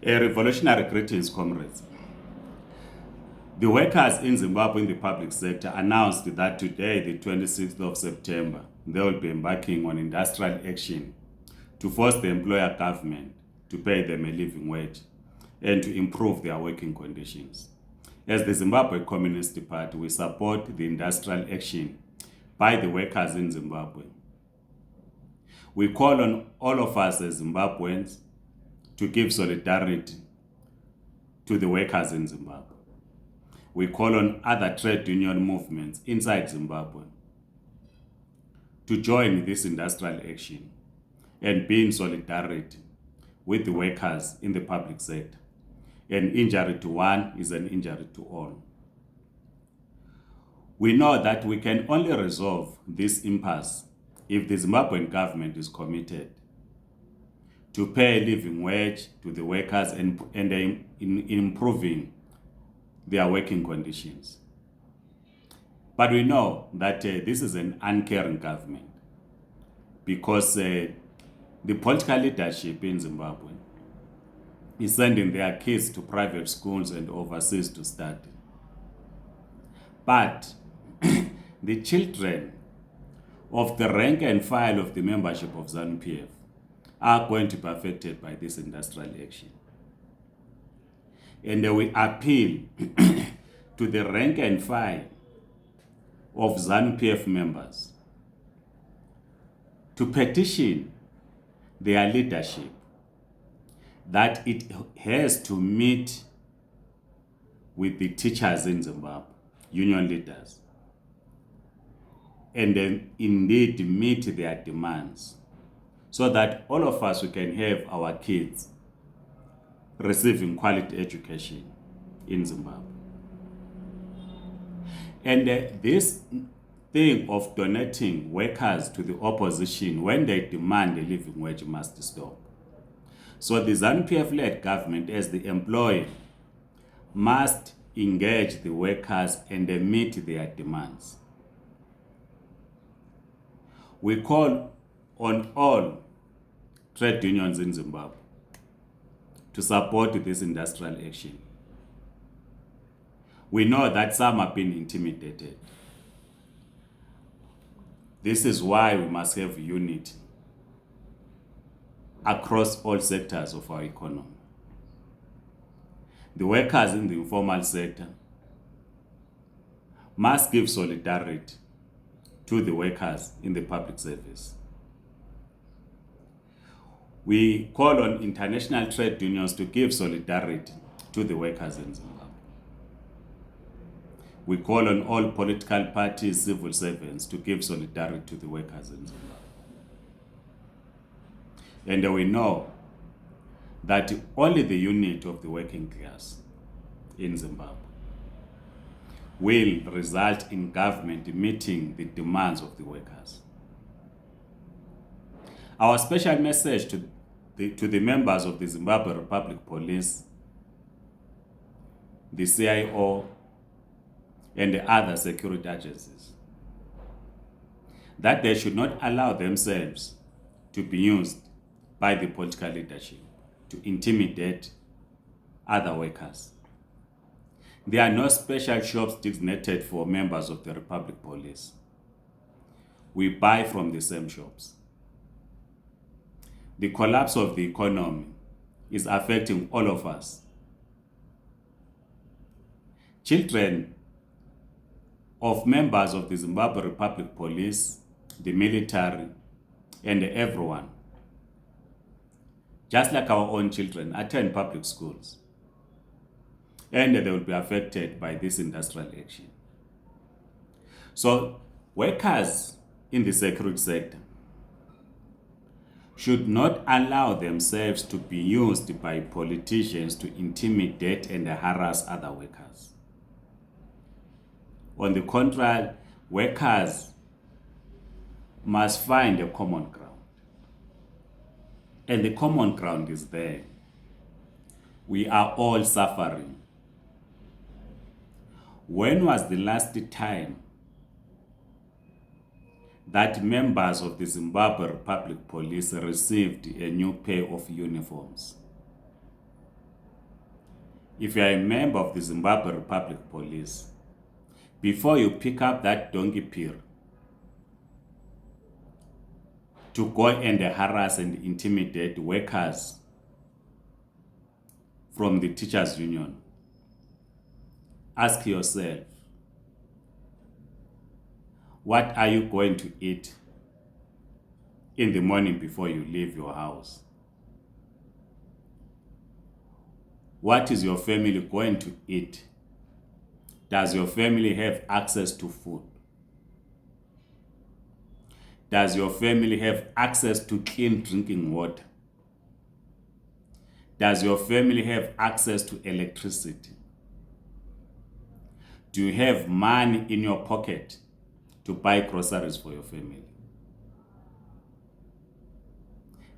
A revolutionary greetings, comrades. The workers in Zimbabwe in the public sector announced that today, the 26th of September, they will be embarking on industrial action to force the employer government to pay them a living wage and to improve their working conditions. As the Zimbabwe Communist Party, we support the industrial action by the workers in Zimbabwe. We call on all of us as Zimbabweans to give solidarity to the workers in Zimbabwe. We call on other trade union movements inside Zimbabwe to join this industrial action and be in solidarity with the workers in the public sector. An injury to one is an injury to all. We know that we can only resolve this impasse if the Zimbabwean government is committed to pay a living wage to the workers and in improving their working conditions. But we know that this is an uncaring government because the political leadership in Zimbabwe is sending their kids to private schools and overseas to study. But the children of the rank and file of the membership of ZANU-PF are going to be affected by this industrial action. And we appeal to the rank and file of ZANU-PF members to petition their leadership that it has to meet with the teachers in Zimbabwe, union leaders, and then indeed meet their demands so that all of us we can have our kids receiving quality education in Zimbabwe. And this thing of donating workers to the opposition when they demand a living wage must stop. So the ZANU-PF-led government as the employer must engage the workers and meet their demands. We call on all trade unions in Zimbabwe to support this industrial action. We know that some have been intimidated. This is why we must have unity across all sectors of our economy. The workers in the informal sector must give solidarity to the workers in the public service. We call on international trade unions to give solidarity to the workers in Zimbabwe. We call on all political parties, civil servants to give solidarity to the workers in Zimbabwe. And we know that only the unity of the working class in Zimbabwe will result in government meeting the demands of the workers. Our special message to the members of the Zimbabwe Republic Police, the CIO, and the other security agencies, that they should not allow themselves to be used by the political leadership to intimidate other workers. There are no special shops designated for members of the Republic Police. We buy from the same shops. The collapse of the economy is affecting all of us. Children of members of the Zimbabwe Republic Police, the military, and everyone, just like our own children, attend public schools. And they will be affected by this industrial action. So workers in the security sector should not allow themselves to be used by politicians to intimidate and harass other workers. On the contrary, workers must find a common ground. And the common ground is there. We are all suffering. When was the last time that members of the Zimbabwe Republic Police received a new pair of uniforms? if you are a member of the Zimbabwe Republic Police, before you pick up that donkey peer to go and harass and intimidate workers from the teachers union, ask yourself, what are you going to eat in the morning before you leave your house? What is your family going to eat? Does your family have access to food? Does your family have access to clean drinking water? Does your family have access to electricity? Do you have money in your pocket to buy groceries for your family?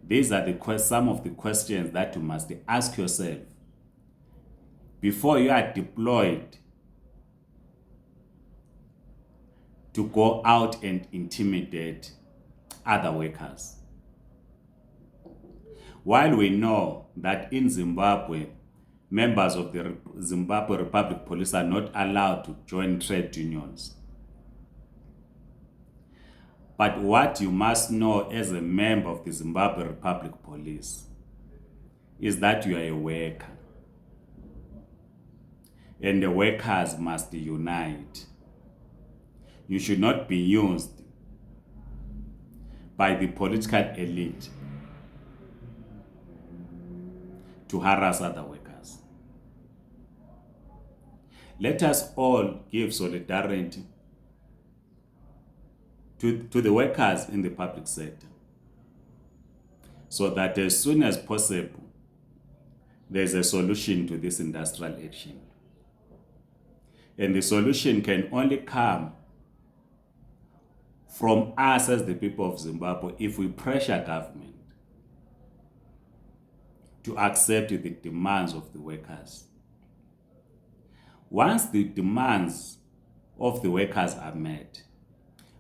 These are some of the questions that you must ask yourself before you are deployed to go out and intimidate other workers. While we know that in Zimbabwe, members of the Zimbabwe Republic Police are not allowed to join trade unions, but what you must know as a member of the Zimbabwe Republic Police is that you are a worker, and the workers must unite. You should not be used by the political elite to harass other workers. Let us all give solidarity to the workers in the public sector, so that as soon as possible, there's a solution to this industrial action. And the solution can only come from us as the people of Zimbabwe if we pressure government to accept the demands of the workers. Once the demands of the workers are met,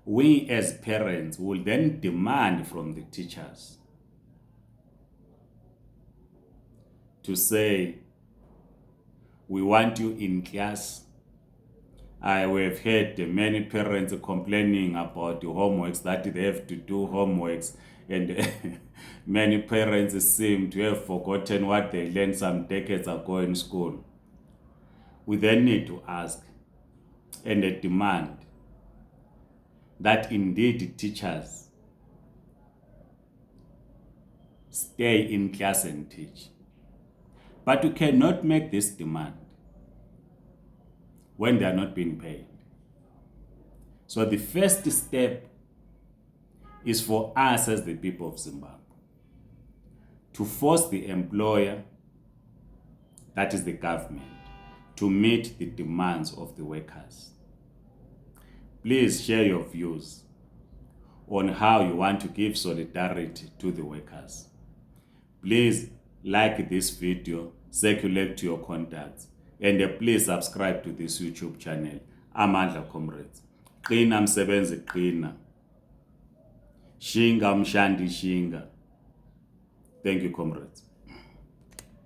we as parents will then demand from the teachers to say, we want you in class. I have heard many parents complaining about the homeworks, that they have to do homeworks, and many parents seem to have forgotten what they learned some decades ago in school. We then need to ask and demand that indeed teachers stay in class and teach. But you cannot make this demand when they are not being paid. So the first step is for us as the people of Zimbabwe to force the employer, that is the government, to meet the demands of the workers. Please share your views on how you want to give solidarity to the workers. Please like this video, circulate to your contacts, and please subscribe to this YouTube channel, Amandla Comrades. Qina msebenzi qina. Shinga mshandi shinga. Thank you, comrades.